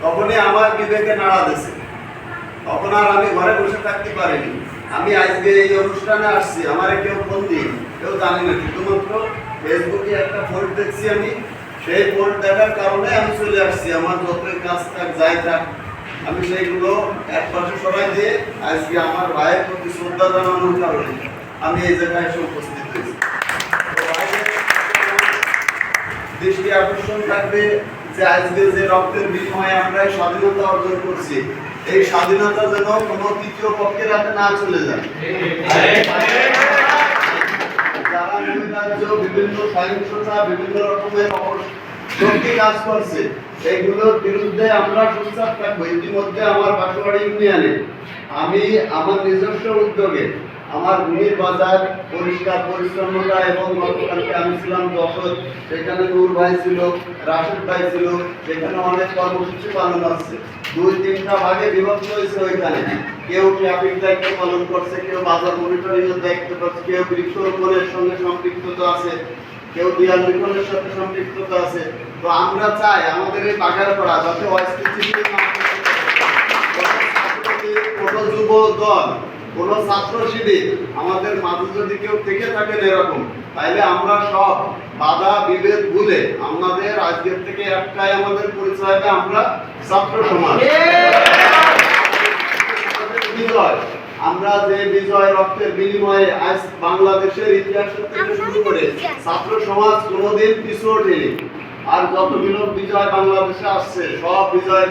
তখনই আমার বিবেকে নাড়া দিয়েছে। তখন আর আমি ঘরে বসে থাকতে পারিনি। আমি আজকে এই অনুষ্ঠানে আসছি, আমার কেউ ফোন দিই, কেউ জানি না, শুধুমাত্র ফেসবুকে একটা পোস্ট দেখছি আমি, সেই পোস্ট দেখার কারণে আমি চলে আসছি। আমার যতই কাজ থাক যাই থাক, আমি সেইগুলো এক পাশে সরাই দিয়ে আজকে আমার ভাইয়ের প্রতি শ্রদ্ধা জানানোর কারণে আমি এই জায়গায় এসে উপস্থিত হয়েছি। দৃষ্টি আকর্ষণ থাকবে যে আজকে যে রক্তের বিনিময়ে আমরা স্বাধীনতা অর্জন করছি, এই স্বাধীনতা যেন কোনো তৃতীয় পক্ষের হাতে না চলে যায়। যারা নৈরাজ্য, বিভিন্ন সহিংসতা, বিভিন্ন রকমের শক্তি কাজ করছে, এইগুলোর বিরুদ্ধে আমরা সোচ্চার থাকবো। ইতিমধ্যে আমার বাসুবাড়ি ইউনিয়নে আমি আমার নিজস্ব উদ্যোগে আমার গুণীর বাজার পরিষ্কার পরিচ্ছন্নতা, এবং গতকালকে আমি ছিলাম যশোর, সেখানে নূর ভাই ছিল, রাশেদ ভাই ছিল, সেখানে অনেক কর্মসূচি পালন হচ্ছে। 2-3টা ভাগে বিভক্ত হয়েছে ওইখানে। কেউ ট্রাফিক দায়িত্ব পালন করছে, কেউ বাজার মনিটরিং এর দায়িত্ব করছে, কেউ বৃক্ষরোপণের সঙ্গে সম্পৃক্ততা আছে, কেউ দেয়াল লিখনের সাথে সম্পৃক্ততা আছে। তো আমরা চাই আমাদের এই বাগারপাড়া যাতে অস্থিতিশীল না হয়, কোনো যুব দল, কোন ছাত্র শিবির আমাদের মাঝে যদি কেউ থেকে থাকেন এরকম, তাইলে আমরা সব বাধা বিভেদ ভুলে আমাদের আজকের থেকে একটাই আমাদের পরিচয়, আমরা ছাত্র সমাজ। বিজয়, আমরা যে বিজয় রক্তের বিনিময়ে আজ বাংলাদেশের ইতিহাস থেকে শুরু করে ছাত্র সমাজ কোনোদিন পিছু ওঠেনি। আর যতগুলো বিজয় বাংলাদেশে আসছে, সব বিজয়